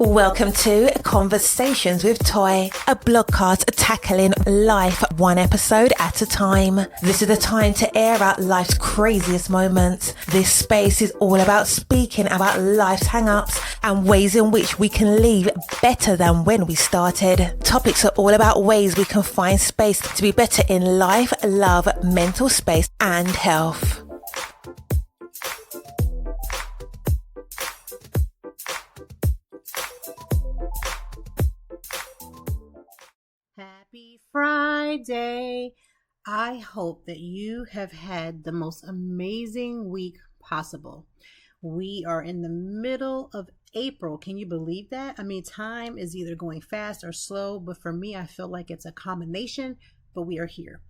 Welcome to Conversations with Toy, a blogcast tackling life one episode at a time. This is the time to air out life's craziest moments. This space is all about speaking about life's hang-ups and ways in which we can leave better than when we started. Topics are all about ways we can find space to be better in life, love, mental space, and health. Happy Friday. I hope that you have had the most amazing week possible. We are in the middle of April. Can you believe that? I mean, time is either going fast or slow, but for me, I feel like it's a combination, but we are here.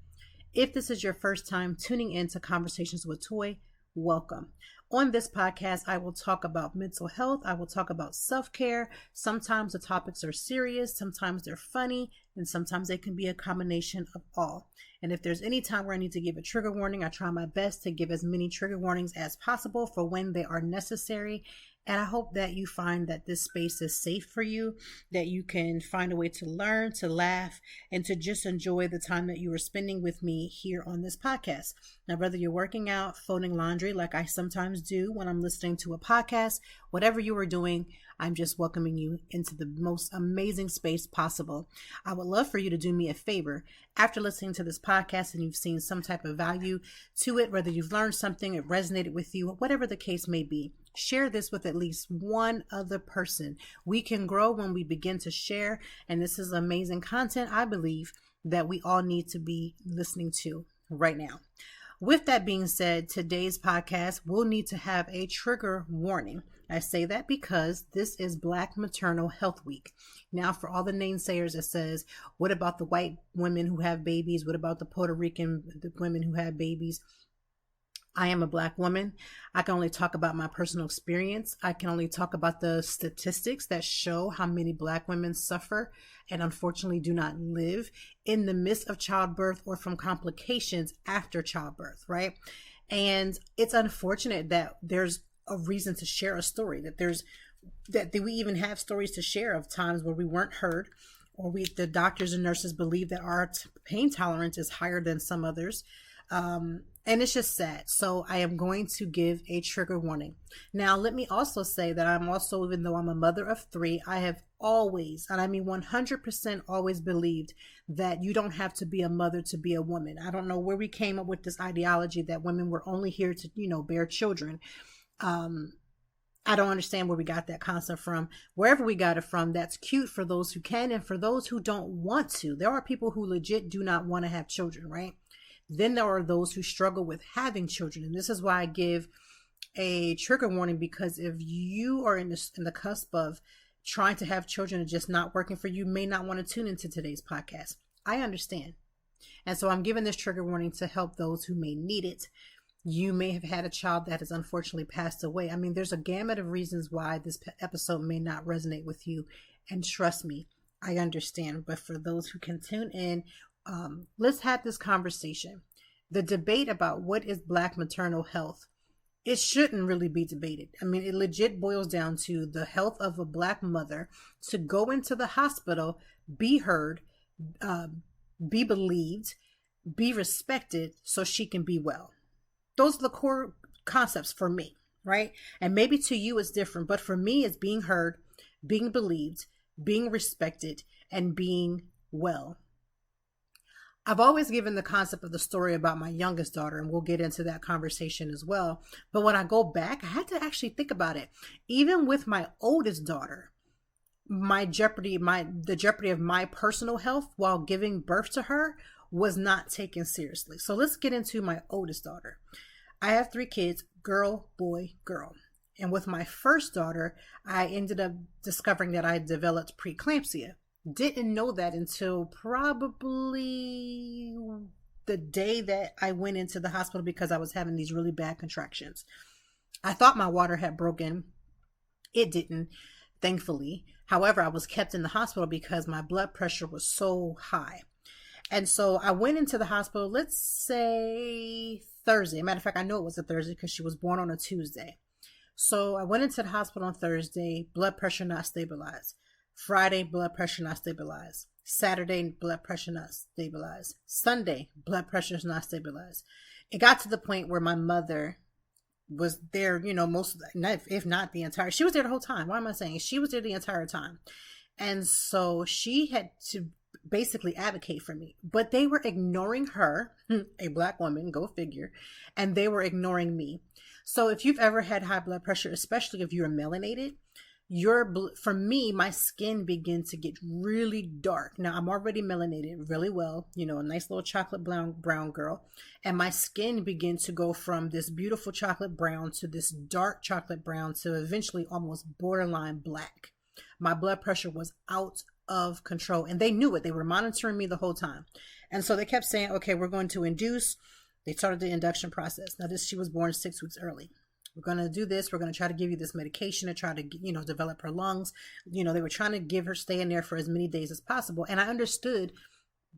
If this is your first time tuning into Conversations with Toy, welcome. On this podcast, I will talk about mental health. I will talk about self-care. Sometimes the topics are serious, sometimes they're funny, and sometimes they can be a combination of all. And if there's any time where I need to give a trigger warning, I try my best to give as many trigger warnings as possible for when they are necessary. And I hope that you find that this space is safe for you, that you can find a way to learn, to laugh, and to just enjoy the time that you are spending with me here on this podcast. Now, whether you're working out, folding laundry, like I sometimes do when I'm listening to a podcast, whatever you are doing, I'm just welcoming you into the most amazing space possible. I would love for you to do me a favor. After listening to this podcast and you've seen some type of value to it, whether you've learned something, it resonated with you, whatever the case may be, share this with at least one other person. We can grow when we begin to share, and this is amazing content, I believe, that we all need to be listening to right now. With that being said, today's podcast will need to have a trigger warning. I say that because this is Black Maternal Health Week. Now, for all the naysayers that says, what about the white women who have babies? What about the Puerto Rican women who have babies? I am a Black woman. I can only talk about my personal experience. I can only talk about the statistics that show how many Black women suffer and unfortunately do not live in the midst of childbirth or from complications after childbirth, right? And it's unfortunate that there's a reason to share a story, that we even have stories to share of times where we weren't heard, or the doctors and nurses believe that our pain tolerance is higher than some others. And it's just sad. So I am going to give a trigger warning. Now, let me also say that I'm also, even though I'm a mother of 3, I have always, and I mean 100% always believed that you don't have to be a mother to be a woman. I don't know where we came up with this ideology that women were only here to, bear children. I don't understand where we got that concept from. Wherever we got it from, that's cute for those who can, and for those who don't want to. There are people who legit do not want to have children, right? Then there are those who struggle with having children. And this is why I give a trigger warning, because if you are in the cusp of trying to have children and just not working for you, may not want to tune into today's podcast. I understand. And so I'm giving this trigger warning to help those who may need it. You may have had a child that has unfortunately passed away. I mean, there's a gamut of reasons why this episode may not resonate with you. And trust me, I understand. But for those who can tune in, let's have this conversation. The debate about what is Black maternal health, it shouldn't really be debated. I mean, it legit boils down to the health of a Black mother to go into the hospital, be heard, be believed, be respected so she can be well. Those are the core concepts for me, right? And maybe to you it's different, but for me it's being heard, being believed, being respected, and being well. I've always given the concept of the story about my youngest daughter, and we'll get into that conversation as well. But when I go back, I had to actually think about it. Even with my oldest daughter, the jeopardy of my personal health while giving birth to her was not taken seriously. So let's get into my oldest daughter. I have 3 kids, girl, boy, girl. And with my first daughter, I ended up discovering that I developed preeclampsia. Didn't know that until probably the day that I went into the hospital because I was having these really bad contractions. I thought my water had broken. It didn't, thankfully. However, I was kept in the hospital because my blood pressure was so high. And so I went into the hospital, let's say Thursday. Matter of fact, I know it was a Thursday because she was born on a Tuesday. So I went into the hospital on Thursday, blood pressure not stabilized. Friday, blood pressure not stabilized. Saturday, blood pressure not stabilized. Sunday, blood pressure is not stabilized. It got to the point where my mother was there, most, if not the entire, she was there the whole time. Why am I saying? She was there the entire time. And so she had to basically advocate for me, but they were ignoring her, a Black woman, go figure, and they were ignoring me. So if you've ever had high blood pressure, especially if you're melanated, for me, my skin begins to get really dark. Now I'm already melanated really well, a nice little chocolate brown girl. And my skin begins to go from this beautiful chocolate brown to this dark chocolate brown to eventually almost borderline black. My blood pressure was out of control and they knew it. They were monitoring me the whole time. And so they kept saying, okay, we're going to induce. They started the induction process. Now she was born 6 weeks early. We're going to do this. We're going to try to give you this medication to try to, develop her lungs. They were trying to give her stay in there for as many days as possible. And I understood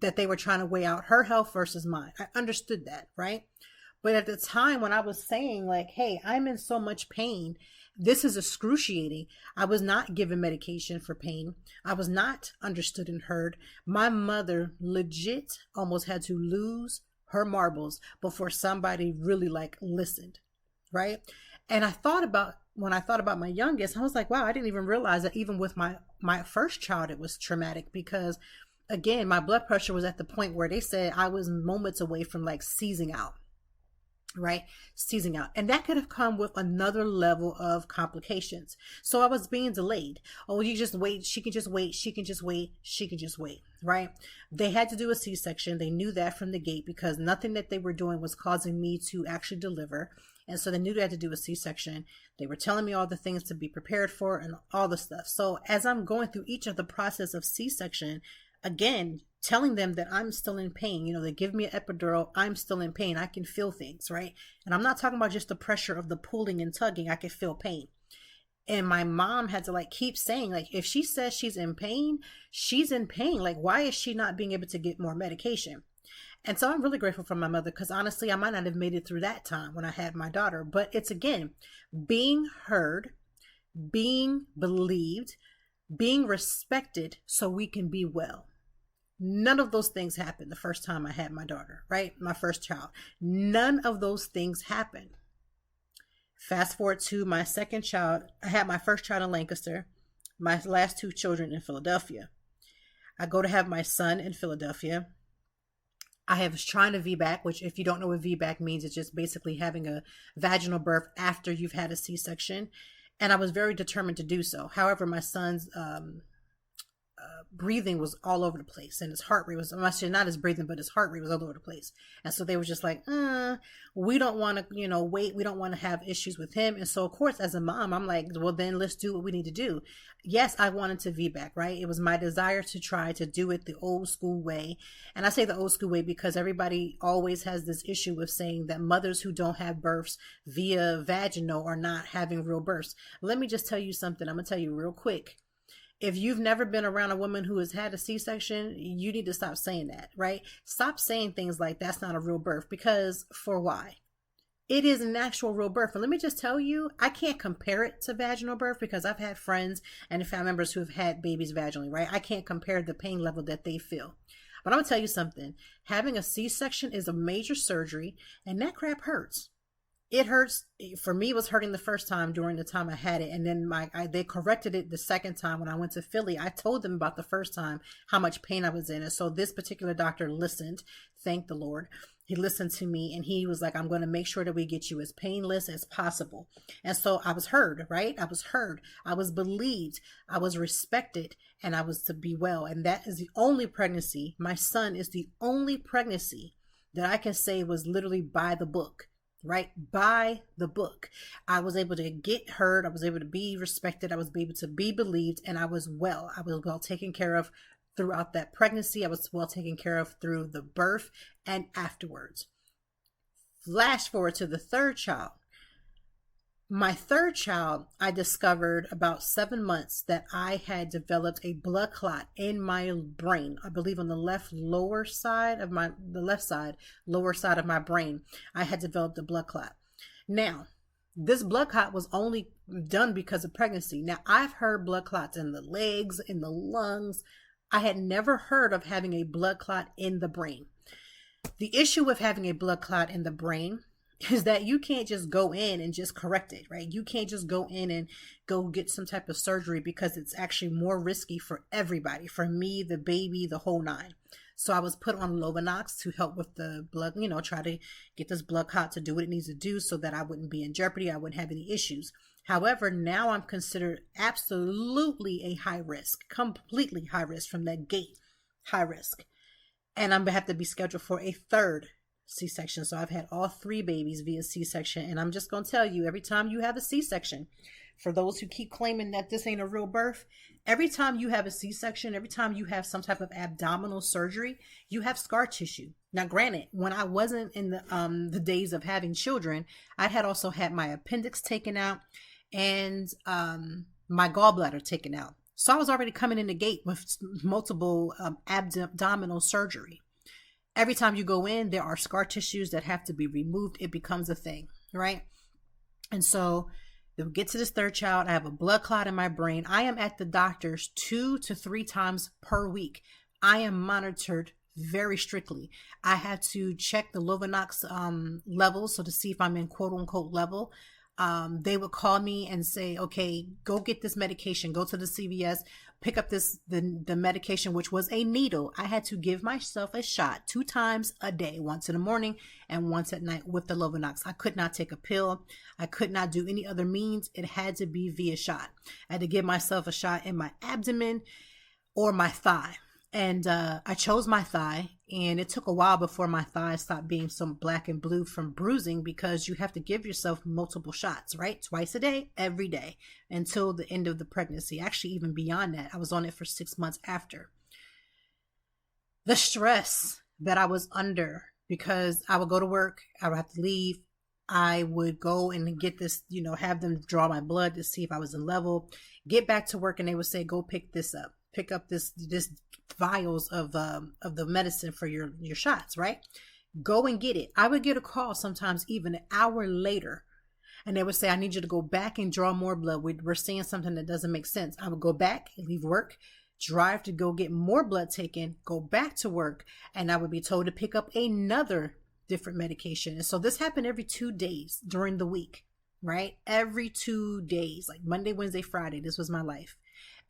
that they were trying to weigh out her health versus mine. I understood that, right? But at the time when I was saying like, hey, I'm in so much pain, this is excruciating. I was not given medication for pain. I was not understood and heard. My mother legit almost had to lose her marbles before somebody really listened, right? And when I thought about my youngest, I was like, wow, I didn't even realize that even with my first child, it was traumatic because again, my blood pressure was at the point where they said I was moments away from seizing out. Right? Seizing out. And that could have come with another level of complications. So I was being delayed. Oh, you just wait. She can just wait. She can just wait. She can just wait. Right? They had to do a C-section. They knew that from the gate because nothing that they were doing was causing me to actually deliver. And so they knew they had to do a C-section. They were telling me all the things to be prepared for and all the stuff. So as I'm going through each of the process of C-section, again, telling them that I'm still in pain, they give me an epidural, I'm still in pain. I can feel things, right? And I'm not talking about just the pressure of the pulling and tugging. I can feel pain. And my mom had to keep saying, if she says she's in pain, she's in pain. Why is she not being able to get more medication? And so I'm really grateful for my mother because honestly, I might not have made it through that time when I had my daughter. But it's again, being heard, being believed, being respected so we can be well. None of those things happened the first time I had my daughter, right? My first child. None of those things happened. Fast forward to my second child. I had my first child in Lancaster, my last 2 children in Philadelphia. I go to have my son in Philadelphia. I was trying to VBAC, which if you don't know what VBAC means, it's just basically having a vaginal birth after you've had a C-section. And I was very determined to do so. However, my son's breathing was all over the place and his heart rate was, not his breathing, but his heart rate was all over the place. And so they were just like, we don't want to, wait. We don't want to have issues with him. And so of course, as a mom, I'm like, well, then let's do what we need to do. Yes, I wanted to VBAC, right? It was my desire to try to do it the old school way. And I say the old school way because everybody always has this issue with saying that mothers who don't have births via vaginal are not having real births. Let me just tell you something. I'm going to tell you real quick. If you've never been around a woman who has had a C-section, you need to stop saying that, right? Stop saying things like that's not a real birth because for why? It is an actual real birth. And let me just tell you, I can't compare it to vaginal birth because I've had friends and family members who have had babies vaginally, right? I can't compare the pain level that they feel. But I'm going to tell you something. Having a C-section is a major surgery and that crap hurts. It hurts. For me, it was hurting the first time during the time I had it. And then they corrected it the second time when I went to Philly. I told them about the first time, how much pain I was in. And so this particular doctor listened. Thank the Lord. He listened to me and he was like, I'm going to make sure that we get you as painless as possible. And so I was heard, right? I was heard. I was believed. I was respected and I was to be well. And that is the only pregnancy. My son is the only pregnancy that I can say was literally by the book. Right? By the book. I was able to get heard. I was able to be respected. I was able to be believed and I was well. I was well taken care of throughout that pregnancy. I was well taken care of through the birth and afterwards. Flash forward to the third child. My third child, I discovered about 7 months that I had developed a blood clot in my brain. I believe on the lower side of my brain, I had developed a blood clot. Now, This blood clot was only done because of pregnancy. Now, I've heard blood clots in the legs, in the lungs. I had never heard of having a blood clot in the brain. The issue with having a blood clot in the brain is that you can't just go in and just correct it, right? You can't just go in and go get some type of surgery, because it's actually more risky for everybody, for me, the baby, the whole nine. So I was put on Lovenox to help with the blood, try to get this blood clot to do what it needs to do so that I wouldn't be in jeopardy. I wouldn't have any issues. However, now I'm considered absolutely a high risk, completely high risk from that gate, high risk. And I'm going to have to be scheduled for a third C-section. So I've had all 3 babies via C-section. And I'm just going to tell you, every time you have a C-section, for those who keep claiming that this ain't a real birth, every time you have a C-section, every time you have some type of abdominal surgery, you have scar tissue. Now, granted, when I wasn't in the days of having children, I had also had my appendix taken out and my gallbladder taken out. So I was already coming in the gate with multiple abdominal surgery. Every time you go in, there are scar tissues that have to be removed. It becomes a thing, right? And so we get to this third child. I have a blood clot in my brain. I am at the doctor's 2 to 3 times per week. I am monitored very strictly. I had to check the Lovenox levels, so to see if I'm in quote unquote level. They would call me and say, okay, go get this medication, go to the CVS, pick up the medication, which was a needle. I had to give myself a shot 2 times a day, once in the morning and once at night with the Lovenox. I could not take a pill. I could not do any other means. It had to be via shot. I had to give myself a shot in my abdomen or my thigh. And I chose my thigh, and it took a while before my thigh stopped being so black and blue from bruising, because you have to give yourself multiple shots, right? Twice a day, every day, until the end of the pregnancy. Actually, even beyond that, I was on it for 6 months after. The stress that I was under, because I would go to work, I would have to leave, I would go and get this, have them draw my blood to see if I was in level, get back to work, and they would say, go pick this up. Pick up this vials of the medicine for your shots, right? Go and get it. I would get a call sometimes even an hour later, and they would say, I need you to go back and draw more blood. We're seeing something that doesn't make sense. I would go back, leave work, drive to go get more blood taken, go back to work, and I would be told to pick up another different medication. And so this happened every 2 days during the week, right? Every 2 days, like Monday, Wednesday, Friday. This was my life.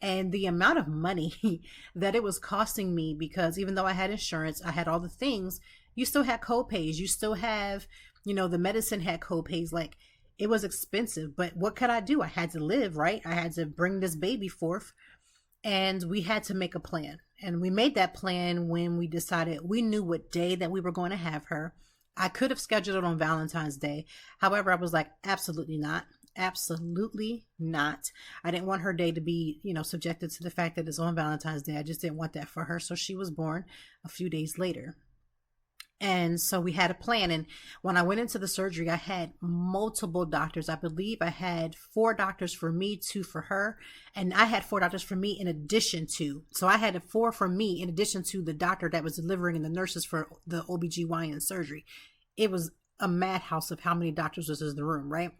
And the amount of money that it was costing me, because even though I had insurance, I had all the things, you still had co-pays. You still have, the medicine had co-pays. Like, it was expensive, but what could I do? I had to live, right? I had to bring this baby forth, and we had to make a plan. And we made that plan when we decided we knew what day that we were going to have her. I could have scheduled it on Valentine's Day. However, I was like, absolutely not. Absolutely not. I didn't want her day to be, subjected to the fact that it's on Valentine's Day. I just didn't want that for her. So she was born a few days later. And so we had a plan. And when I went into the surgery, I had multiple doctors. I believe I had 4 doctors for me, 2 for her. And I had 4 doctors for me in addition to. So I had 4 for me in addition to the doctor that was delivering and the nurses for the OBGYN surgery. It was a madhouse of how many doctors was in the room, right?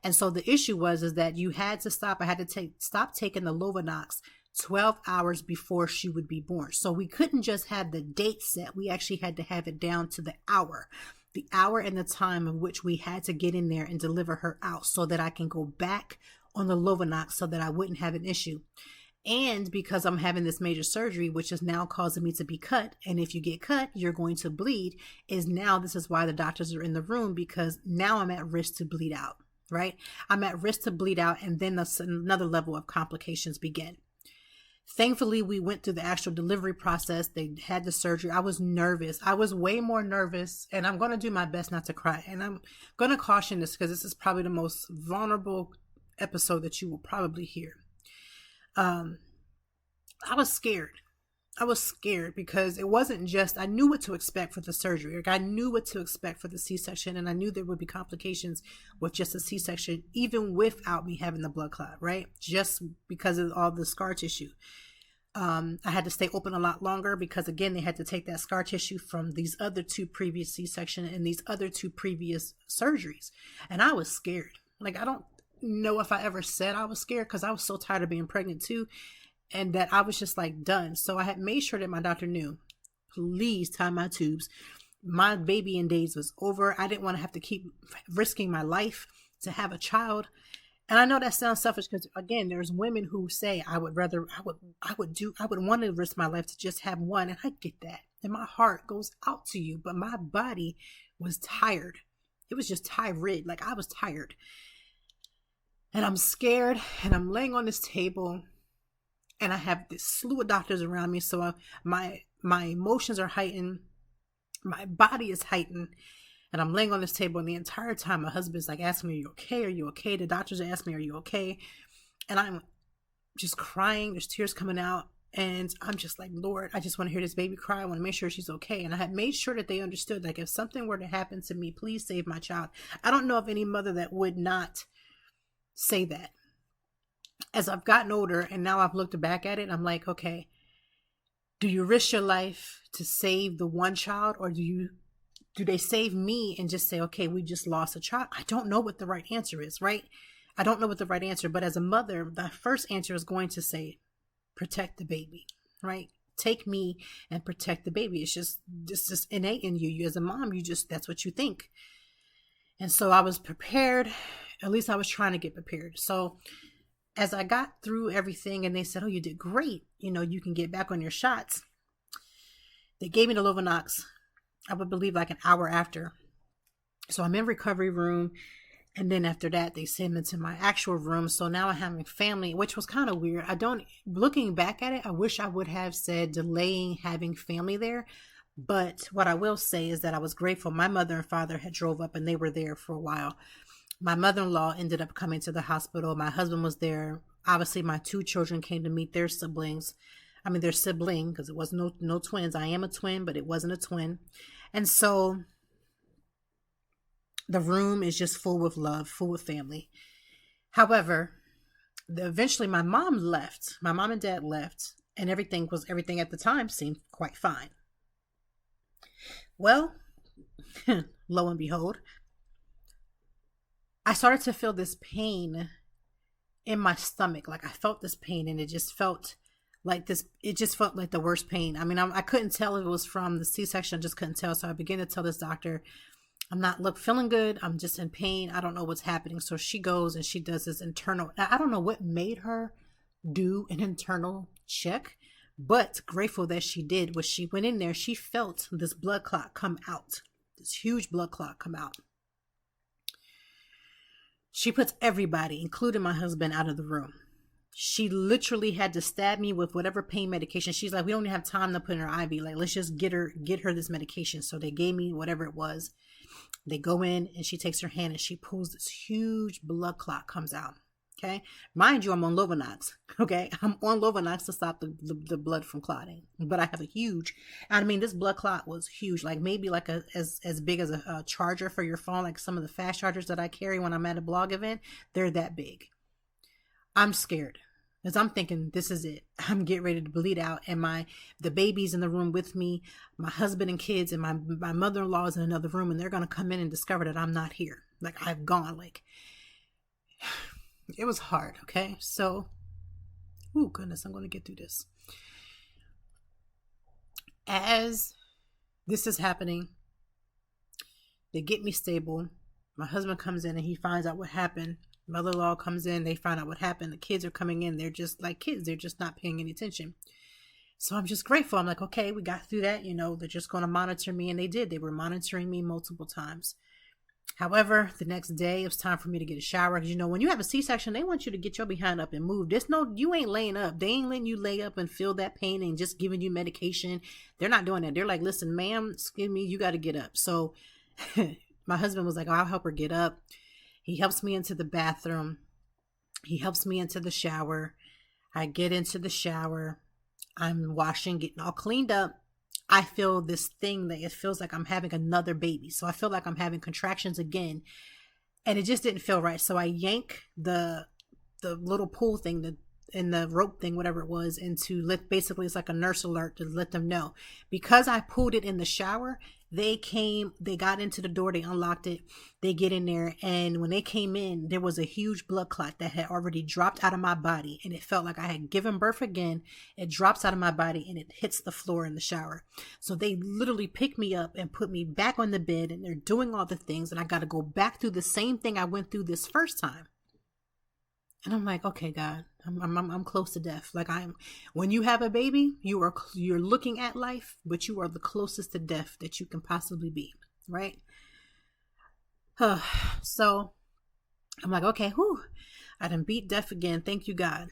And so the issue is that you had to stop. I had to stop taking the Lovenox 12 hours before she would be born. So we couldn't just have the date set. We actually had to have it down to the hour and the time of which we had to get in there and deliver her out, so that I can go back on the Lovenox so that I wouldn't have an issue. And because I'm having this major surgery, which is now causing me to be cut, and if you get cut, you're going to bleed, this is why the doctors are in the room, because now I'm at risk to bleed out, right? I'm at risk to bleed out, and then another level of complications begin. Thankfully, we went through the actual delivery process. They had the surgery. I was nervous. I was way more nervous, and I'm going to do my best not to cry. And I'm going to caution this, because this is probably the most vulnerable episode that you will probably hear. I was scared. I was scared because it wasn't just, I knew what to expect for the surgery. Like, I knew what to expect for the C-section, and I knew there would be complications with just a C-section, even without me having the blood clot, right? Just because of all the scar tissue. I had to stay open a lot longer because, again, they had to take that scar tissue from these other 2 previous C-section and these other 2 previous surgeries. And I was scared. Like, I don't know if I ever said I was scared because I was so tired of being pregnant too. And that I was just like done. So I had made sure that my doctor knew, please tie my tubes. My babying days was over. I didn't want to have to keep risking my life to have a child. And I know that sounds selfish because, again, there's women who say I would want to risk my life to just have one. And I get that. And my heart goes out to you. But my body was tired. It was just tired. Like, I was tired. And I'm scared. And I'm laying on this table. And I have this slew of doctors around me. So my emotions are heightened. My body is heightened. And I'm laying on this table, and the entire time my husband's like asking me, are you okay? Are you okay? The doctors are asking me, are you okay? And I'm just crying. There's tears coming out. And I'm just like, Lord, I just want to hear this baby cry. I want to make sure she's okay. And I had made sure that they understood, like, if something were to happen to me, please save my child. I don't know of any mother that would not say that. As I've gotten older and now I've looked back at it, I'm like, okay, do you risk your life to save the one child, or do they save me and just say, okay, we just lost a child? I don't know what the right answer is, right? I don't know what the right answer, but as a mother, the first answer is going to say, protect the baby, right? Take me and protect the baby. It's just innate in you. You as a mom, that's what you think. And so I was prepared. At least I was trying to get prepared. So as I got through everything and they said, oh, you did great. You can get back on your shots. They gave me the Lovenox, I would believe, like an hour after. So I'm in recovery room. And then after that, they sent me to my actual room. So now I'm having family, which was kind of weird. Looking back at it, I wish I would have said delaying having family there. But what I will say is that I was grateful. My mother and father had drove up and they were there for a while. My mother-in-law ended up coming to the hospital. My husband was there. Obviously, my two children came to meet their siblings. I mean, their sibling, because it was no twins. I am a twin, but it wasn't a twin. And so the room is just full with love, full with family. However, eventually my mom left. My mom and dad left, and everything at the time seemed quite fine. Well, lo and behold, I started to feel this pain in my stomach. Like, I felt this pain, and it just felt like the worst pain. I mean, I couldn't tell if it was from the C-section. I just couldn't tell. So I began to tell this doctor, I'm not feeling good. I'm just in pain. I don't know what's happening. So she goes and she does this internal. I don't know what made her do an internal check, but grateful that she did. When she went in there, she felt this blood clot come out, this huge blood clot come out. She puts everybody, including my husband, out of the room. She literally had to stab me with whatever pain medication. She's like, we don't even have time to put in her IV. Like, let's just get her this medication. So they gave me whatever it was. They go in and she takes her hand and she pulls this huge blood clot comes out. Okay. Mind you, I'm on Lovenox. Okay. I'm on Lovenox to stop the blood from clotting. But I have this blood clot was huge. Like maybe like as big as a charger for your phone. Like some of the fast chargers that I carry when I'm at a blog event. They're that big. I'm scared. Because I'm thinking, this is it. I'm getting ready to bleed out. And the baby's in the room with me, my husband and kids, and my mother-in-law is in another room, and they're going to come in and discover that I'm not here. Like, I've gone. Like, it was hard, okay? So, oh, goodness, I'm going to get through this. As this is happening, they get me stable. My husband comes in, and he finds out what happened. Mother-in-law comes in, they find out what happened. The kids are coming in. They're just like kids. They're just not paying any attention. So I'm just grateful. I'm like, okay, we got through that. They're just going to monitor me. And they did. They were monitoring me multiple times. However, the next day, it was time for me to get a shower. Because, when you have a C-section, they want you to get your behind up and move. You ain't laying up. They ain't letting you lay up and feel that pain and just giving you medication. They're not doing that. They're like, listen, ma'am, excuse me, you got to get up. So my husband was like, oh, I'll help her get up. He helps me into the bathroom. He helps me into the shower. I get into the shower. I'm washing, getting all cleaned up. I feel this thing that it feels like I'm having another baby. So I feel like I'm having contractions again. And it just didn't feel right. So I yank the little pull thing, the rope thing, whatever it was, and to let, basically it's like a nurse alert to let them know. Because I pulled it in the shower, they got into the door, they unlocked it, they get in there, and when they came in, there was a huge blood clot that had already dropped out of my body, and it felt like I had given birth again. It drops out of my body and it hits the floor in the shower. So they literally picked me up and put me back on the bed, and they're doing all the things, and I got to go back through the same thing I went through this first time. And I'm like, okay, God, I'm close to death. Like when you have a baby, you're looking at life, but you are the closest to death that you can possibly be, right? So I'm like, okay, I done beat death again. Thank you, God.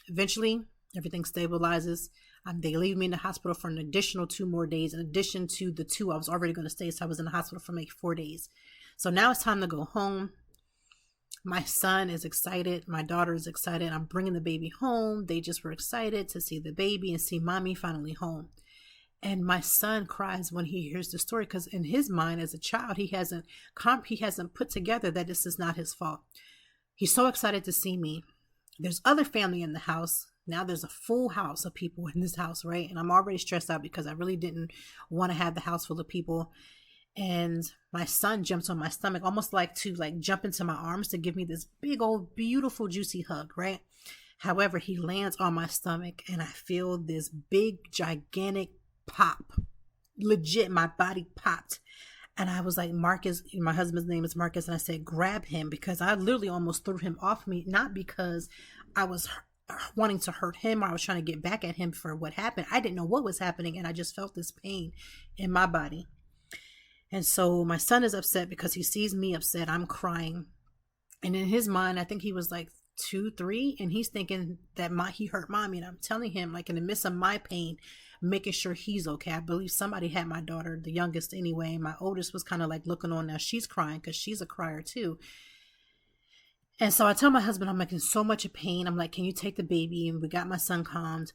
Eventually, everything stabilizes. They leave me in the hospital for an additional 2 more days, in addition to the 2 I was already going to stay. So I was in the hospital for like 4 days. So now it's time to go home. My son is excited. My daughter is excited. I'm bringing the baby home. They just were excited to see the baby and see mommy finally home. And my son cries when he hears the story, because in his mind as a child, he hasn't put together that this is not his fault. He's so excited to see me. There's other family in the house. Now there's a full house of people in this house, right? And I'm already stressed out because I really didn't want to have the house full of people. And my son jumps on my stomach, almost like to jump into my arms to give me this big old beautiful juicy hug, right? However, he lands on my stomach and I feel this big gigantic pop. Legit, my body popped. And I was like, Marcus, my husband's name is Marcus, and I said, grab him, because I literally almost threw him off me, not because I was wanting to hurt him or I was trying to get back at him for what happened. I didn't know what was happening, and I just felt this pain in my body. And so my son is upset because he sees me upset. I'm crying. And in his mind, I think he was like 2, 3, and he's thinking that he hurt mommy. And I'm telling him, like, in the midst of my pain, making sure he's okay. I believe somebody had my daughter, the youngest anyway. My oldest was kind of like looking on now. She's crying because she's a crier too. And so I tell my husband, I'm like in so much pain. I'm like, can you take the baby? And we got my son calmed.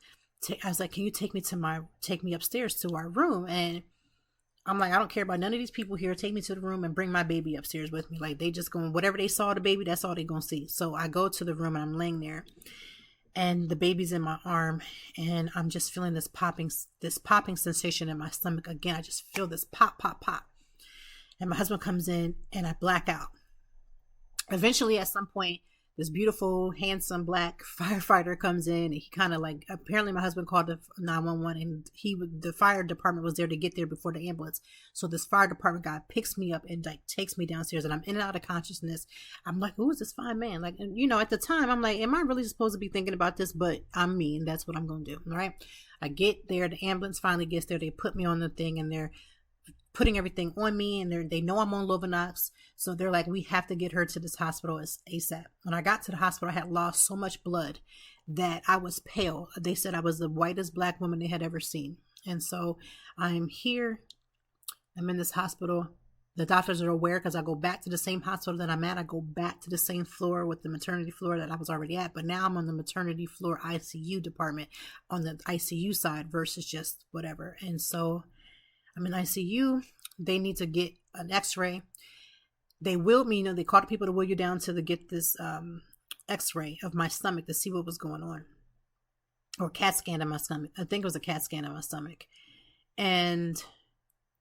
I was like, can you take me upstairs to our room? And I'm like, I don't care about none of these people here. Take me to the room and bring my baby upstairs with me. Like, they just going, whatever they saw the baby, that's all they gonna see. So I go to the room and I'm laying there, and the baby's in my arm, and I'm just feeling this popping sensation in my stomach. Again, I just feel this pop, pop, pop. And my husband comes in and I black out. Eventually, at some point, this beautiful, handsome black firefighter comes in, and he kind of apparently my husband called the 911, and the fire department was there to get there before the ambulance. So this fire department guy picks me up and takes me downstairs, and I'm in and out of consciousness. I'm like, who is this fine man? Like, and at the time I'm like, am I really supposed to be thinking about this? But I'm me, and that's what I'm going to do. All right. I get there. The ambulance finally gets there. They put me on the thing, and they're putting everything on me, and they know I'm on Lovenox, so they're like, we have to get her to this hospital ASAP. When I got to the hospital, I had lost so much blood that I was pale. They said I was the whitest black woman they had ever seen. And so I'm here. I'm in this hospital. The doctors are aware because I go back to the same hospital that I'm at. I go back to the same floor with the maternity floor that I was already at, but now I'm on the maternity floor ICU department, on the ICU side versus just whatever. And so I'm in ICU. They need to get an x-ray. They wheeled me, they called the people to wheel you down to get this x-ray of my stomach to see what was going on. Or CAT scan of my stomach. I think it was a CAT scan of my stomach. And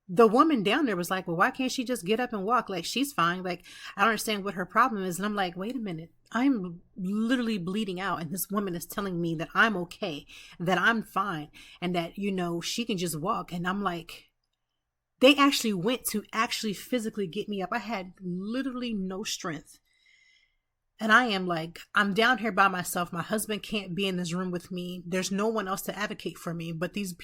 the woman down there was like, well, why can't she just get up and walk? Like, she's fine. Like, I don't understand what her problem is. And I'm like, wait a minute. I'm literally bleeding out, and this woman is telling me that I'm okay, that I'm fine, and that, she can just walk. And I'm like, they actually went to physically get me up. I had literally no strength. And I'm down here by myself. My husband can't be in this room with me. There's no one else to advocate for me. But these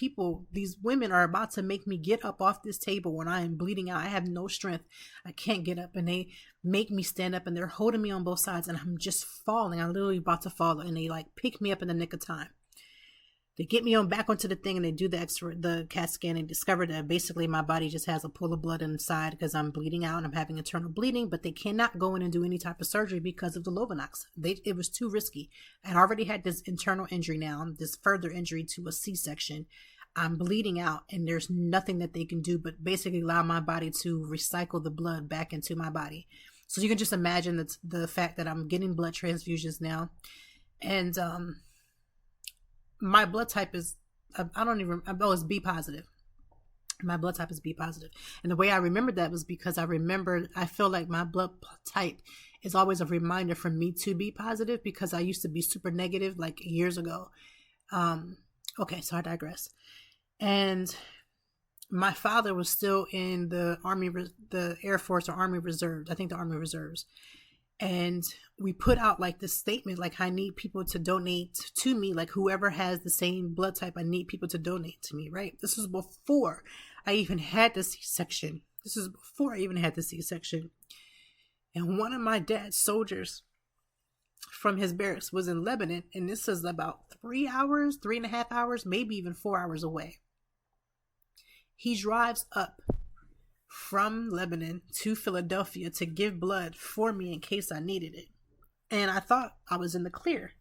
women are about to make me get up off this table when I am bleeding out. I have no strength. I can't get up. And they make me stand up, and they're holding me on both sides. And I'm just falling. I'm literally about to fall. And they pick me up in the nick of time. They get me back onto the thing, and they do the CAT scan, and discover that basically my body just has a pool of blood inside because I'm bleeding out and I'm having internal bleeding, but they cannot go in and do any type of surgery because of the Lovenox. It was too risky. I already had this internal injury now, this further injury to a C-section. I'm bleeding out, and there's nothing that they can do but basically allow my body to recycle the blood back into my body. So you can just imagine the fact that I'm getting blood transfusions now. And my blood type is, it's B positive. My blood type is B positive. And the way I remembered that was because I feel like my blood type is always a reminder for me to be positive, because I used to be super negative like years ago. Okay, so I digress. And my father was still in the the Air Force or Army Reserves. I think the Army Reserves. And we put out like this statement, like, I need people to donate to me. Like, whoever has the same blood type, I need people to donate to me, right? This was before I even had the C-section. And one of my dad's soldiers from his barracks was in Lebanon. And this is about 3.5 hours, maybe even 4 hours away. He drives up from Lebanon to Philadelphia to give blood for me in case I needed it. And I thought I was in the clear.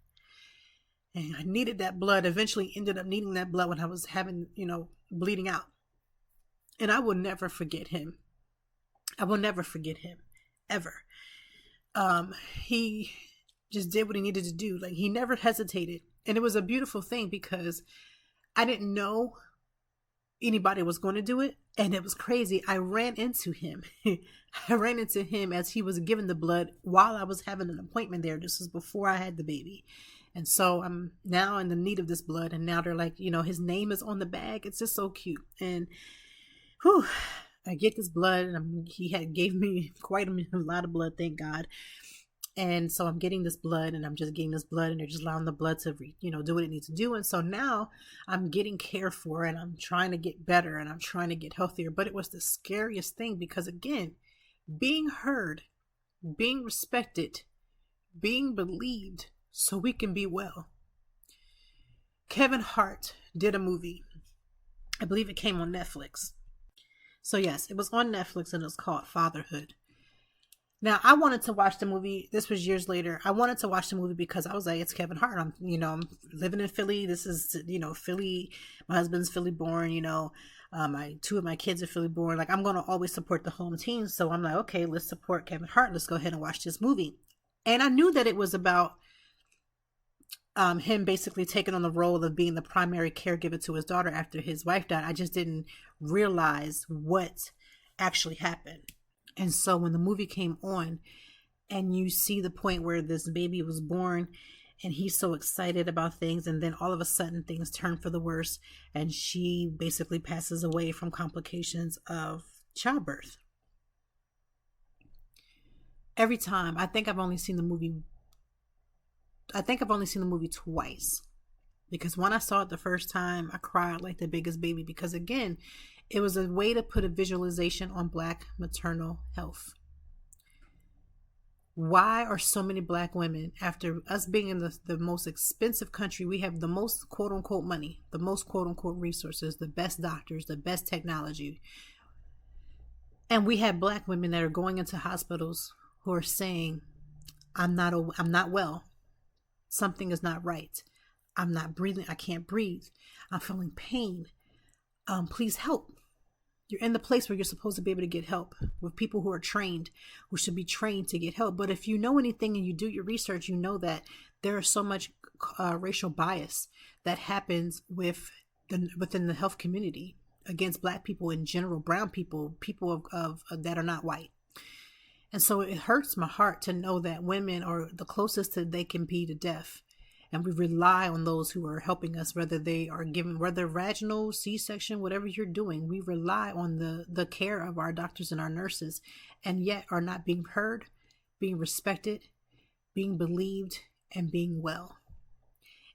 And I needed that blood, eventually ended up needing that blood when I was having, bleeding out. And I will never forget him. Ever. He just did what he needed to do. Like, he never hesitated. And it was a beautiful thing because I didn't know anybody was going to do it. And it was crazy. I ran into him as he was giving the blood while I was having an appointment there. This was before I had the baby. And so I'm now in the need of this blood. And now they're like, his name is on the bag. It's just so cute. And I get this blood, and he gave me quite a lot of blood, thank God. And so I'm getting this blood, and I'm just getting this blood, and they're just allowing the blood to, do what it needs to do. And so now I'm getting cared for, and I'm trying to get better, and I'm trying to get healthier. But it was the scariest thing because, again, being heard, being respected, being believed so we can be well. Kevin Hart did a movie. I believe it came on Netflix. So yes, it was on Netflix, and it was called Fatherhood. Now, I wanted to watch the movie. This was years later. I wanted to watch the movie because I was like, it's Kevin Hart. I'm living in Philly. This is, Philly. My husband's Philly born, two of my kids are Philly born. Like, I'm going to always support the home team. So I'm like, okay, let's support Kevin Hart. Let's go ahead and watch this movie. And I knew that it was about him basically taking on the role of being the primary caregiver to his daughter after his wife died. I just didn't realize what actually happened. And so when the movie came on and you see the point where this baby was born and he's so excited about things, and then all of a sudden things turn for the worse and she basically passes away from complications of childbirth. Every time, I think I've only seen the movie twice, because when I saw it the first time, I cried like the biggest baby, because again, it was a way to put a visualization on Black maternal health. Why are so many Black women, after us being in the most expensive country, we have the most quote unquote money, the most quote unquote resources, the best doctors, the best technology, and we have Black women that are going into hospitals who are saying, I'm not well. Something is not right. I'm not breathing. I can't breathe. I'm feeling pain. Please help. You're in the place where you're supposed to be able to get help with people who are trained, who should be trained to get help. But if you know anything and you do your research, you know that there is so much racial bias that happens within the health community against Black people in general, brown people, people of that are not white. And so it hurts my heart to know that women are the closest that they can be to death. And we rely on those who are helping us, whether vaginal, C-section, whatever you're doing, we rely on the care of our doctors and our nurses, and yet are not being heard, being respected, being believed, and being well.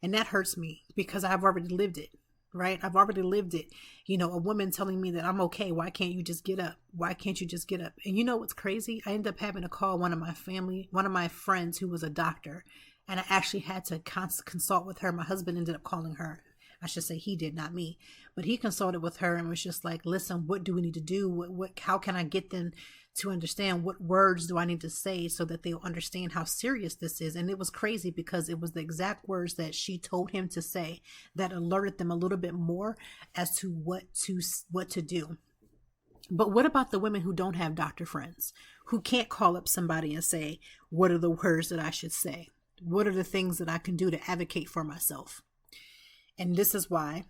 And that hurts me because I've already lived it, right? I've already lived it. A woman telling me that I'm okay. Why can't you just get up? Why can't you just get up? And you know what's crazy? I ended up having to call one of my friends who was a doctor. And I actually had to consult with her. My husband ended up calling her. I should say he did, not me. But he consulted with her and was just like, listen, what do we need to do? How can I get them to understand? What words do I need to say so that they'll understand how serious this is? And it was crazy because it was the exact words that she told him to say that alerted them a little bit more as to what to do. But what about the women who don't have doctor friends, who can't call up somebody and say, what are the words that I should say? What are the things that I can do to advocate for myself? And this is why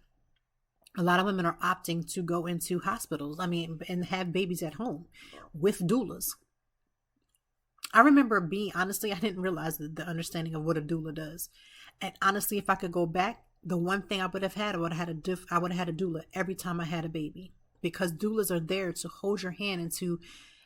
a lot of women are opting to go into hospitals, and have babies at home with doulas. I remember honestly, I didn't realize the understanding of what a doula does. And honestly, if I could go back, the one thing I would have had a doula every time I had a baby, because doulas are there to hold your hand and to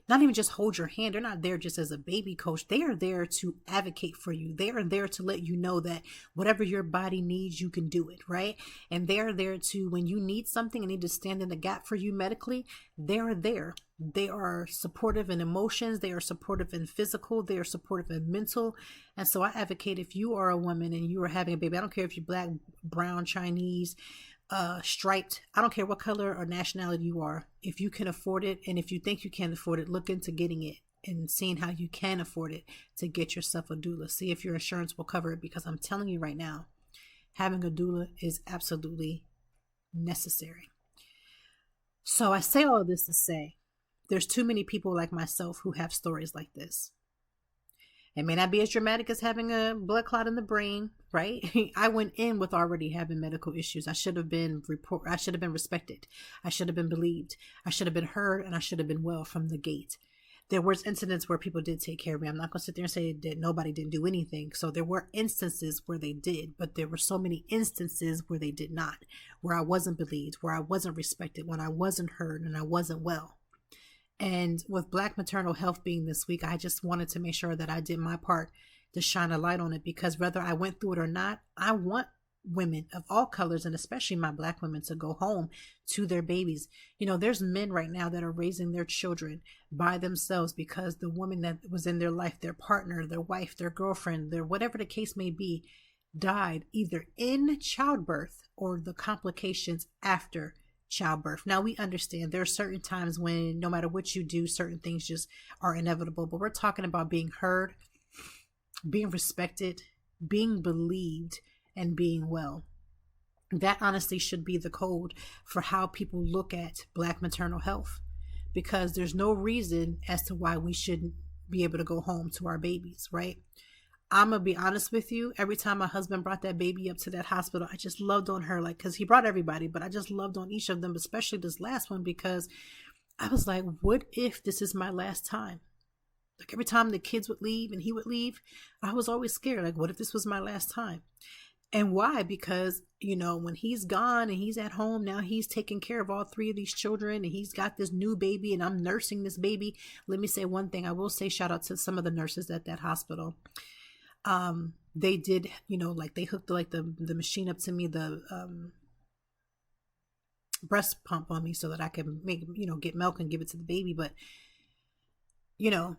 not even just hold your hand. They're not there just as a baby coach. They are there to advocate for you. They are there to let you know that whatever your body needs, you can do it, right? And they're there to, when you need something and need to stand in the gap for you medically, they're there. They are supportive in emotions. They are supportive in physical. They are supportive in mental. And so I advocate, if you are a woman and you are having a baby, I don't care if you're Black, brown, Chinese, striped, I don't care what color or nationality you are. If you can afford it, and if you think you can afford it, look into getting it and seeing how you can afford it to get yourself a doula. See if your insurance will cover it, because I'm telling you right now, having a doula is absolutely necessary. So I say all of this to say, there's too many people like myself who have stories like this. It may not be as dramatic as having a blood clot in the brain, right? I went in with already having medical issues. I should have been respected. I should have been believed. I should have been heard, and I should have been well from the gate. There was incidents where people did take care of me. I'm not going to sit there and say that nobody didn't do anything. So there were instances where they did, but there were so many instances where they did not, where I wasn't believed, where I wasn't respected, when I wasn't heard, and I wasn't well. And with Black Maternal Health being this week, I just wanted to make sure that I did my part to shine a light on it, because whether I went through it or not, I want women of all colors, and especially my Black women, to go home to their babies. You know, there's men right now that are raising their children by themselves because the woman that was in their life, their partner, their wife, their girlfriend, their whatever the case may be, died either in childbirth or the complications after childbirth. Now, we understand there are certain times when no matter what you do, certain things just are inevitable, but we're talking about being heard, being respected, being believed, and being well. That honestly should be the code for how people look at Black maternal health, because there's no reason as to why we shouldn't be able to go home to our babies, right? I'm going to be honest with you. Every time my husband brought that baby up to that hospital, I just loved on her, because he brought everybody, but I just loved on each of them, especially this last one, because I was like, what if this is my last time? Like, every time the kids would leave and he would leave, I was always scared. Like, what if this was my last time? And why? Because, you know, when he's gone and he's at home, now he's taking care of all three of these children, and he's got this new baby, and I'm nursing this baby. Let me say one thing. I will say shout out to some of the nurses at that hospital. They did, you know, like they hooked the machine up to me, the breast pump on me, so that I can get milk and give it to the baby. But, you know,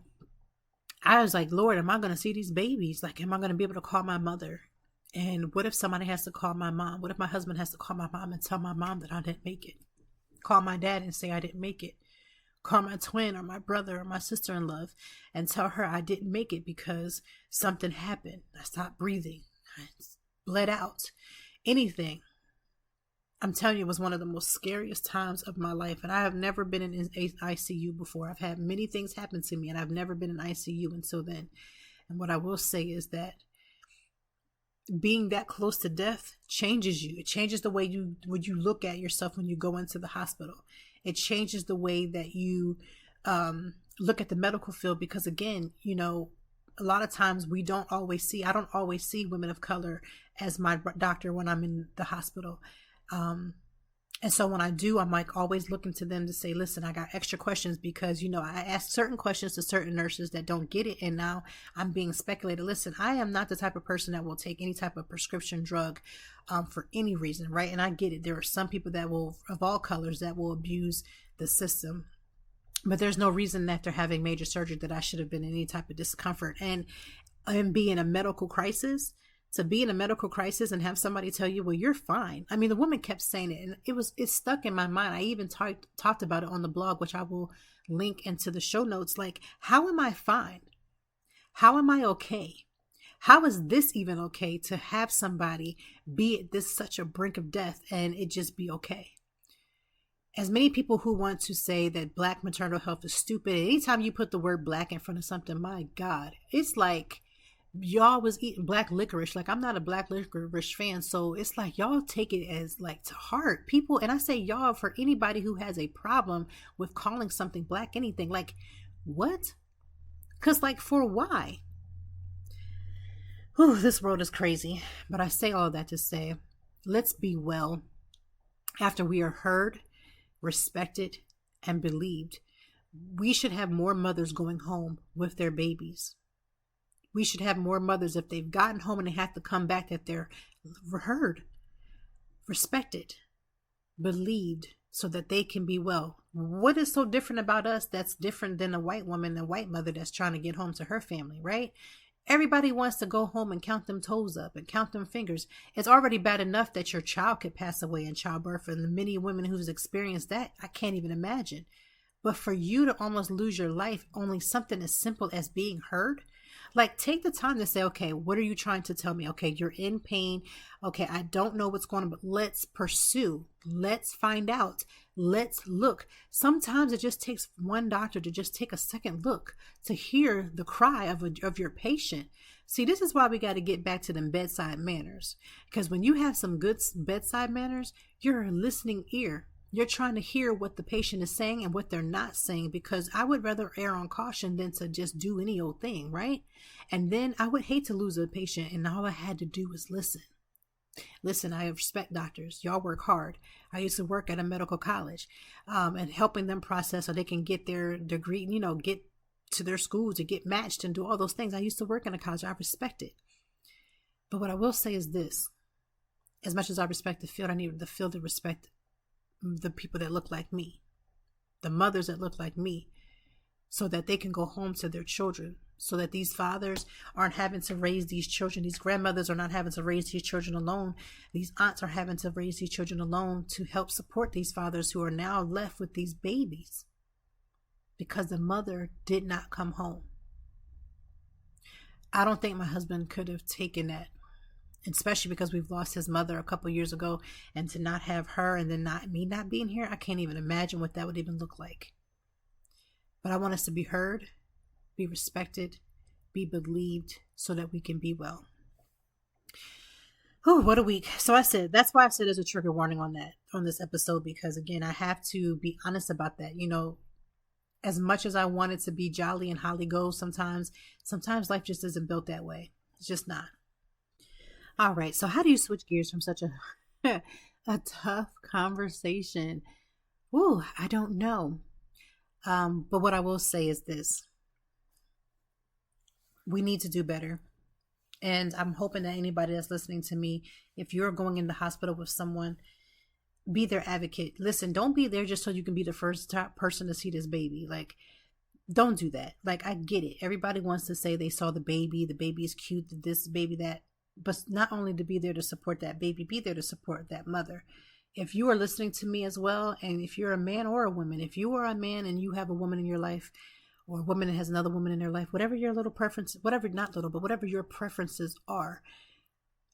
I was like, Lord, am I going to see these babies? Like, am I going to be able to call my mother? And what if somebody has to call my mom? What if my husband has to call my mom and tell my mom that I didn't make it? Call my dad and say I didn't make it. Call my twin or my brother or my sister-in-law and tell her I didn't make it because something happened. I stopped breathing. I bled out. Anything. I'm telling you, it was one of the most scariest times of my life. And I have never been in ICU before. I've had many things happen to me, and I've never been in ICU until then. And what I will say is that being that close to death changes you. It changes the way you look at yourself when you go into the hospital. It changes the way that you look at the medical field, because again, you know, a lot of times I don't always see women of color as my doctor when I'm in the hospital. And so when I do, I'm like always looking to them to say, listen, I got extra questions, because, you know, I ask certain questions to certain nurses that don't get it. And now I'm being speculated. Listen, I am not the type of person that will take any type of prescription drug for any reason, right? And I get it. There are some people that will, of all colors, that will abuse the system. But there's no reason after having major surgery that I should have been in any type of discomfort. And be in a medical crisis, to be in a medical crisis and have somebody tell you, well, you're fine. I mean, the woman kept saying it, and it stuck in my mind. I even talked about it on the blog, which I will link into the show notes. Like, how am I fine? How am I okay? How is this even okay to have somebody be at this such a brink of death and it just be okay? As many people who want to say that Black maternal health is stupid, anytime you put the word Black in front of something, my God, it's like y'all was eating black licorice. Like, I'm not a black licorice fan, so it's like y'all take it as like to heart. People, and I say y'all for anybody who has a problem with calling something black anything. Like, what? Because like, for why? Whew, this world is crazy. But I say all that to say, let's be well after we are heard, respected, and believed. We should have more mothers going home with their babies. We should have more mothers, if they've gotten home and they have to come back, that they're heard, respected, believed, so that they can be well. What is so different about us that's different than a white woman, a white mother that's trying to get home to her family, right? Everybody wants to go home and count them toes up and count them fingers. It's already bad enough that your child could pass away in childbirth, and the many women who's experienced that, I can't even imagine. But for you to almost lose your life, only something as simple as being heard, like, take the time to say, okay, what are you trying to tell me? Okay, you're in pain. Okay, I don't know what's going on, but let's pursue. Let's find out. Let's look. Sometimes it just takes one doctor to just take a second look to hear the cry of your patient. See, this is why we got to get back to them bedside manners. Because when you have some good bedside manners, you're a listening ear. You're trying to hear what the patient is saying and what they're not saying, because I would rather err on caution than to just do any old thing, right? And then I would hate to lose a patient and all I had to do was listen. Listen, I respect doctors. Y'all work hard. I used to work at a medical college and helping them process so they can get their degree, get to their schools to get matched and do all those things. I used to work in a college. I respect it. But what I will say is this. As much as I respect the field, I need the field to respect the people that look like me, the mothers that look like me, so that they can go home to their children, so that these fathers aren't having to raise these children. These grandmothers are not having to raise these children alone. These aunts are having to raise these children alone to help support these fathers who are now left with these babies because the mother did not come home. I don't think my husband could have taken that, especially because we've lost his mother a couple years ago, and to not have her and then me not being here, I can't even imagine what that would even look like. But I want us to be heard, be respected, be believed, so that we can be well. Oh, what a week. So that's why I said there's a trigger warning on this episode, because again, I have to be honest about that. As much as I want it to be jolly and holly gold, sometimes life just isn't built that way. It's just not. All right, so how do you switch gears from such a tough conversation? Ooh, I don't know. But what I will say is this. We need to do better. And I'm hoping that anybody that's listening to me, if you're going in the hospital with someone, be their advocate. Listen, don't be there just so you can be the first top person to see this baby. Like, don't do that. Like, I get it. Everybody wants to say they saw the baby is cute, this baby, that. But not only to be there to support that baby, be there to support that mother. If you are listening to me as well, and if you're a man or a woman, if you are a man and you have a woman in your life, or a woman that has another woman in their life, whatever your little preference, whatever, not little, but whatever your preferences are,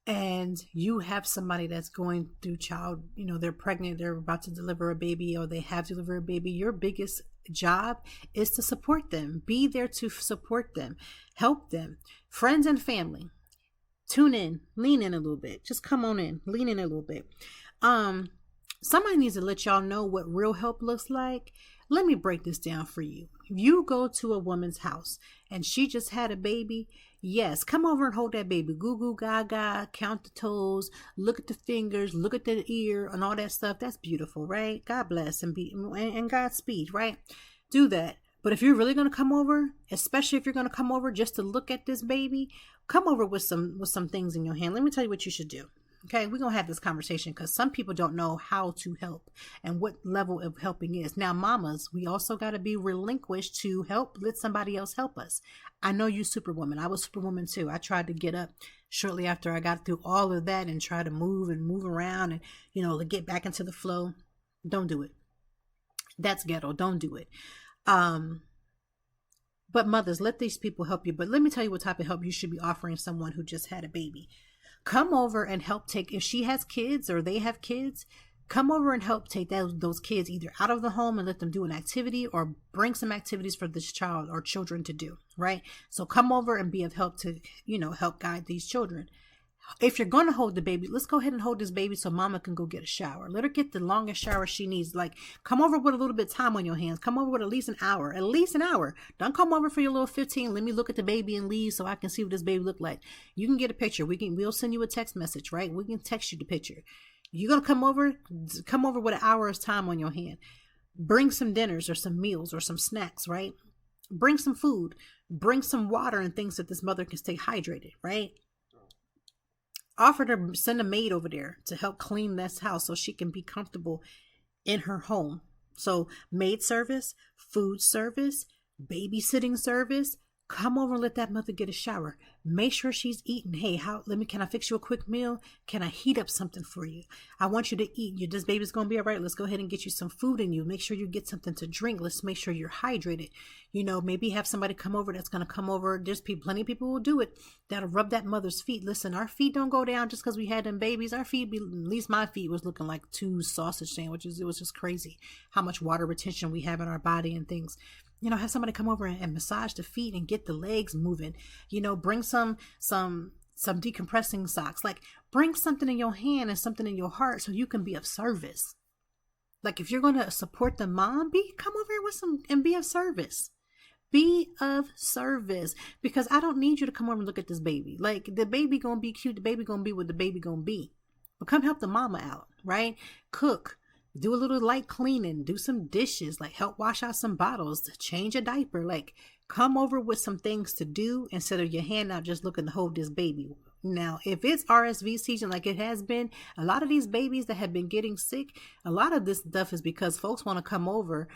and you have somebody that's going through they're pregnant, they're about to deliver a baby, or they have delivered a baby, your biggest job is to support them. Be there to support them, help them. Friends and family, tune in, lean in a little bit. Just come on in, lean in a little bit. Somebody needs to let y'all know what real help looks like. Let me break this down for you. If you go to a woman's house and she just had a baby, yes, come over and hold that baby. Goo goo gaga, count the toes, look at the fingers, look at the ear, and all that stuff. That's beautiful, right? God bless and Godspeed, right? Do that. But if you're really going to come over, especially if you're going to come over just to look at this baby, come over with some things in your hand. Let me tell you what you should do. Okay, we're going to have this conversation because some people don't know how to help and what level of helping is. Now, mamas, we also got to be relinquished to help. Let somebody else help us. I know you superwoman. I was superwoman too. I tried to get up shortly after I got through all of that and try to move around and, to get back into the flow. Don't do it. That's ghetto. Don't do it. But mothers, let these people help you. But let me tell you what type of help you should be offering someone who just had a baby. Come over and help if she has kids or they have kids, Come over and help take those kids either out of the home and let them do an activity, or bring some activities for this child or children to do, right? So come over and be of help to, help guide these children. If you're going to hold the baby, let's go ahead and hold this baby so mama can go get a shower. Let her get the longest shower she needs. Like, come over with a little bit of time on your hands. Come over with at least an hour. At least an hour. Don't come over for your little 15. Let me look at the baby and leave so I can see what this baby look like. You can get a picture. We'll send you a text message, right? We can text you the picture. You're going to come over with an hour's time on your hand. Bring some dinners or some meals or some snacks, right? Bring some food. Bring some water and things that this mother can stay hydrated, right? Offer to send a maid over there to help clean this house so she can be comfortable in her home. So maid service, food service, babysitting service. Come over and let that mother get a shower. Make sure she's eating. Hey, can I fix you a quick meal? Can I heat up something for you? I want you to eat. This baby's going to be all right. Let's go ahead and get you some food in you. Make sure you get something to drink. Let's make sure you're hydrated. Maybe have somebody come over that's going to come over. There's plenty of people who will do it. That'll rub that mother's feet. Listen, our feet don't go down just because we had them babies. Our feet, at least my feet, was looking like 2 sausage sandwiches. It was just crazy how much water retention we have in our body and things. Have somebody come over and massage the feet and get the legs moving. Bring some decompressing socks. Like, bring something in your hand and something in your heart so you can be of service. Like, if you're going to support the mom, come over here with some and be of service. Be of service, because I don't need you to come over and look at this baby. Like, the baby going to be cute. The baby going to be what the baby going to be. But come help the mama out, right? Cook. Do a little light cleaning, do some dishes, like help wash out some bottles, change a diaper, like come over with some things to do instead of your hand out just looking to hold this baby. Now, if it's RSV season like it has been, a lot of these babies that have been getting sick, a lot of this stuff is because folks want to come over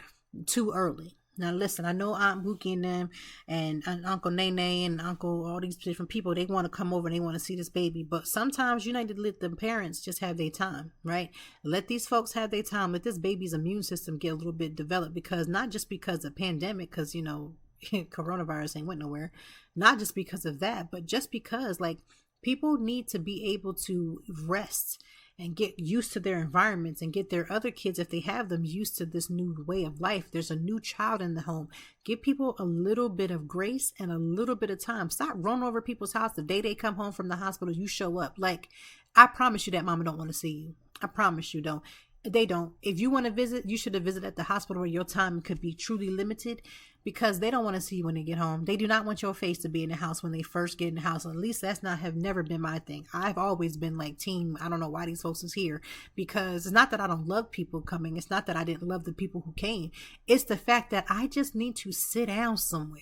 too early. Now, listen, I know Aunt Buki and them and Uncle Nene and Uncle, all these different people, they want to come over and they want to see this baby. But sometimes you need to let the parents just have their time, right? Let these folks have their time. Let this baby's immune system get a little bit developed, because not just because of pandemic, because, coronavirus ain't went nowhere. Not just because of that, but just because, like, people need to be able to rest and get used to their environments and get their other kids, if they have them, used to this new way of life. There's a new child in the home. Give people a little bit of grace and a little bit of time. Stop running over people's house the day they come home from the hospital. You show up. Like, I promise you that mama don't want to see you. I promise you don't. They don't. If you want to visit, you should have visited at the hospital where your time could be truly limited, because they don't want to see you when they get home. They do not want your face to be in the house when they first get in the house. At least have never been my thing. I've always been like team, I don't know why these folks is here, because it's not that I don't love people coming. It's not that I didn't love the people who came. It's the fact that I just need to sit down somewhere.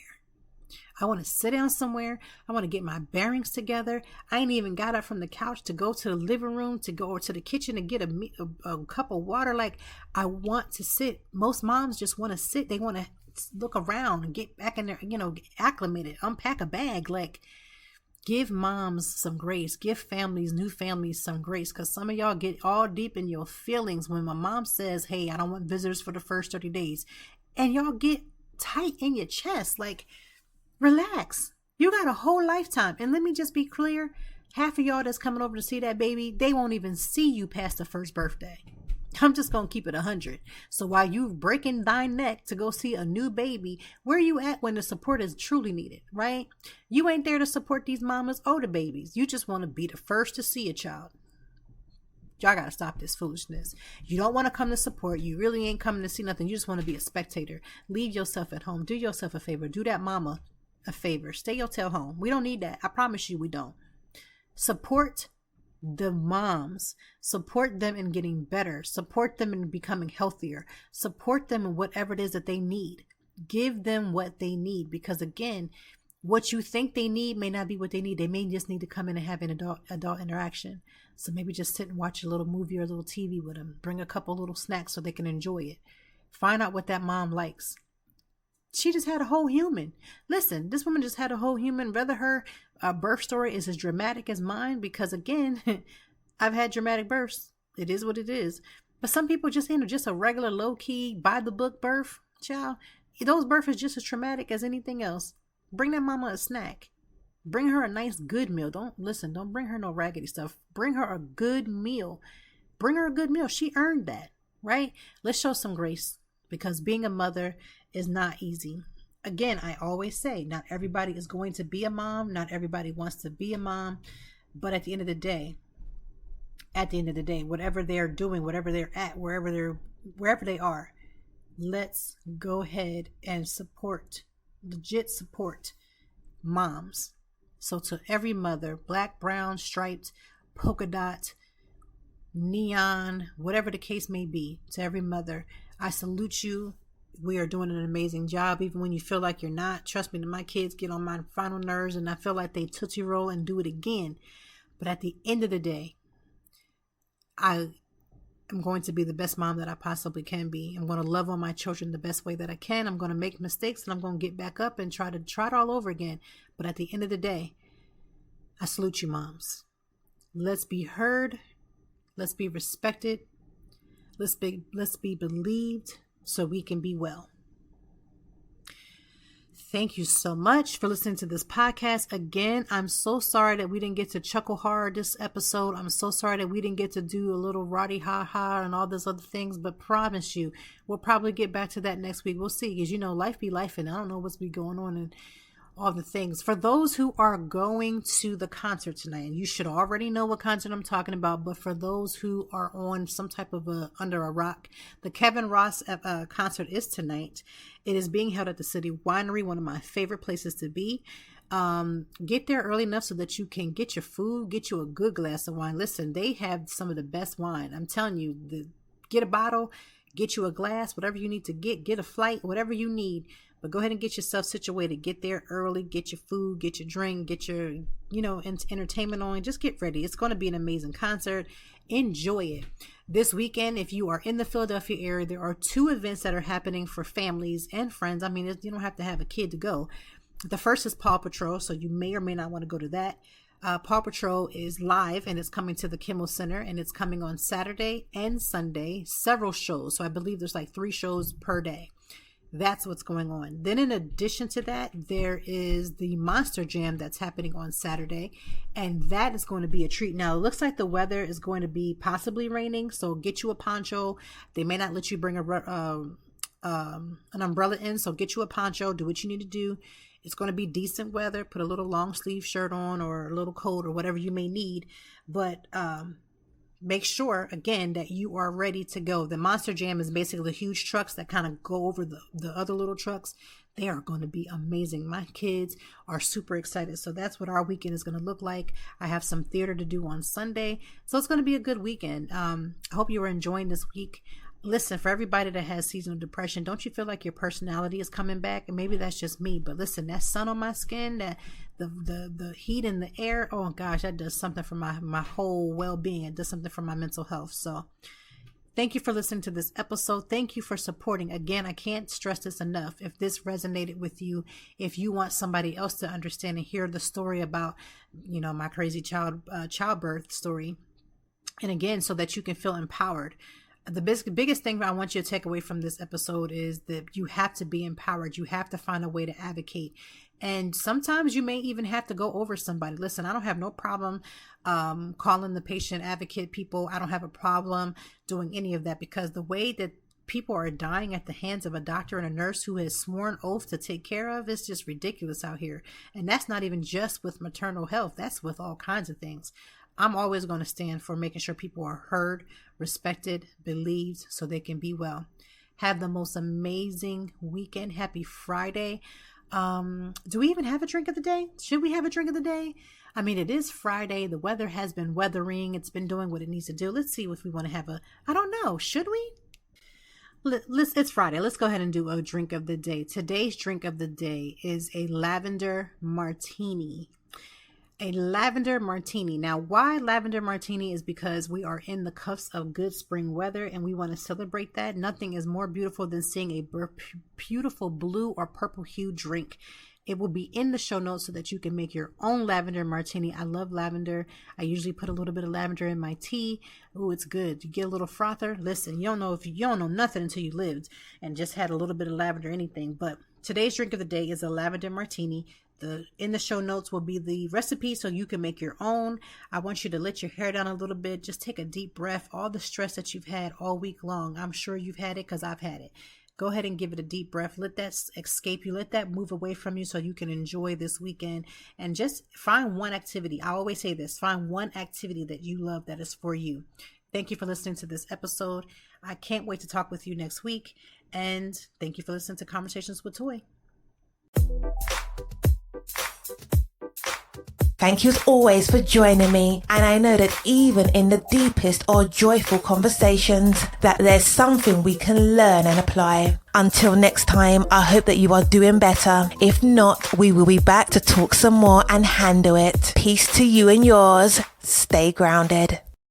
I want to sit down somewhere. I want to get my bearings together. I ain't even got up from the couch to go to the living room, to go to the kitchen and get a cup of water. Like, I want to sit. Most moms just want to sit. They want to look around and get back in there, get acclimated, unpack a bag. Like, give moms some grace. Give new families some grace, because some of y'all get all deep in your feelings when my mom says, hey, I don't want visitors for the first 30 days. And y'all get tight in your chest. Like, relax. You got a whole lifetime. And let me just be clear. Half of y'all that's coming over to see that baby, they won't even see you past the first birthday. I'm just going to keep it 100. So while you breaking thy neck to go see a new baby, where you at when the support is truly needed, right? You ain't there to support these mamas or the babies. You just want to be the first to see a child. Y'all got to stop this foolishness. You don't want to come to support. You really ain't coming to see nothing. You just want to be a spectator. Leave yourself at home. Do yourself a favor. Do that mama a favor. Stay your tail home. We don't need that. I promise you we don't. Support the moms. Support them in getting better. Support them in becoming healthier. Support them in whatever it is that they need. Give them what they need, because again, what you think they need may not be what they need. They may just need to come in and have an adult interaction. So maybe just sit and watch a little movie or a little TV with them. Bring a couple little snacks so they can enjoy it. Find out what that mom likes. She just had a whole human. Listen, this woman just had a whole human. Whether her birth story is as dramatic as mine, because again, I've had dramatic births. It is what it is. But some people just, just a regular low-key, by-the-book birth, child. Those births is just as traumatic as anything else. Bring that mama a snack. Bring her a nice, good meal. Don't bring her no raggedy stuff. Bring her a good meal. bring her a good meal. She earned that, right? Let's show some grace, because being a mother is not easy. Again, I always say, not everybody is going to be a mom. Not everybody wants to be a mom. But at the end of the day, whatever they're doing, whatever they're at, wherever they are, let's go ahead and legit support moms. So to every mother, black, brown, striped, polka dot, neon, whatever the case may be, to every mother, I salute you. We are doing an amazing job, even when you feel like you're not. Trust me, my kids get on my final nerves and I feel like they tootsie roll and do it again. But at the end of the day, I am going to be the best mom that I possibly can be. I'm going to love on my children the best way that I can. I'm going to make mistakes and I'm going to get back up and try it all over again. But at the end of the day, I salute you, moms. Let's be heard. Let's be respected. Let's be believed, so we can be well. Thank you so much for listening to this podcast. Again, I'm so sorry that we didn't get to chuckle hard this episode. I'm so sorry that we didn't get to do a little roddy ha ha and all those other things, but promise you, we'll probably get back to that next week. We'll see, because life be life, and I don't know what's be going on and all the things. For those who are going to the concert tonight, and you should already know what concert I'm talking about, but for those who are on some type of under a rock, the Kevin Ross concert is tonight. It is being held at the City Winery, one of my favorite places to be. Get there early enough so that you can get your food, get you a good glass of wine. Listen, they have some of the best wine. I'm telling you, get a bottle, get you a glass, whatever you need to get a flight, whatever you need. But go ahead and get yourself situated. Get there early. Get your food. Get your drink. Get your, entertainment on. Just get ready. It's going to be an amazing concert. Enjoy it. This weekend, if you are in the Philadelphia area, there are 2 events that are happening for families and friends. I mean, you don't have to have a kid to go. The first is Paw Patrol, so you may or may not want to go to that. Paw Patrol is live, and it's coming to the Kimmel Center, and it's coming on Saturday and Sunday. Several shows. So I believe there's like 3 shows per day. That's what's going on. Then in addition to that, there is the Monster Jam that's happening on Saturday, and that is going to be a treat. Now, it looks like the weather is going to be possibly raining, so get you a poncho. They may not let you bring an umbrella in, so get you a poncho. Do what you need to do. It's going to be decent weather. Put a little long sleeve shirt on or a little coat or whatever you may need, but make sure, again, that you are ready to go. The Monster Jam is basically the huge trucks that kind of go over the other little trucks. They are going to be amazing. My kids are super excited. So that's what our weekend is going to look like. I have some theater to do on Sunday. So it's going to be a good weekend. I hope you are enjoying this week. Listen, for everybody that has seasonal depression, don't you feel like your personality is coming back? And maybe that's just me, but listen, that sun on my skin, that the heat in the air, oh gosh, that does something for my whole well-being. It does something for my mental health. So thank you for listening to this episode. Thank you for supporting. Again, I can't stress this enough. If this resonated with you, if you want somebody else to understand and hear the story about, my crazy childbirth story, and again, so that you can feel empowered. The biggest thing I want you to take away from this episode is that you have to be empowered. You have to find a way to advocate. And sometimes you may even have to go over somebody. Listen, I don't have no problem calling the patient advocate people. I don't have a problem doing any of that, because the way that people are dying at the hands of a doctor and a nurse who has sworn oath to take care of, it's just ridiculous out here. And that's not even just with maternal health. That's with all kinds of things. I'm always going to stand for making sure people are heard, respected, believed, so they can be well. Have the most amazing weekend. Happy Friday. Do we even have a drink of the day? Should we have a drink of the day? I mean, it is Friday. The weather has been weathering. It's been doing what it needs to do. Let's see if we want to have I don't know. Should we? It's Friday. Let's go ahead and do a drink of the day. Today's drink of the day is a Lavender Martini. A Lavender Martini. Now, why Lavender Martini is because we are in the cuffs of good spring weather and we want to celebrate that. Nothing is more beautiful than seeing a beautiful blue or purple hue drink. It will be in the show notes so that you can make your own Lavender Martini. I love lavender. I usually put a little bit of lavender in my tea. Ooh, it's good. You get a little frother. Listen, you don't know nothing until you lived and just had a little bit of lavender anything, but Today's drink of the day is a Lavender Martini. In the show notes will be the recipe so you can make your own. I want you to let your hair down a little bit. Just take a deep breath. All the stress that you've had all week long, I'm sure you've had it because I've had it. Go ahead and give it a deep breath. Let that escape you. Let that move away from you so you can enjoy this weekend. And just find one activity. I always say this. Find one activity that you love that is for you. Thank you for listening to this episode. I can't wait to talk with you next week. And thank you for listening to Conversations with Toy. Thank you as always for joining me, and I know that even in the deepest or joyful conversations that there's something we can learn and apply. Until next time, I hope that you are doing better. If not, we will be back to talk some more and handle it. Peace to you and yours. Stay grounded.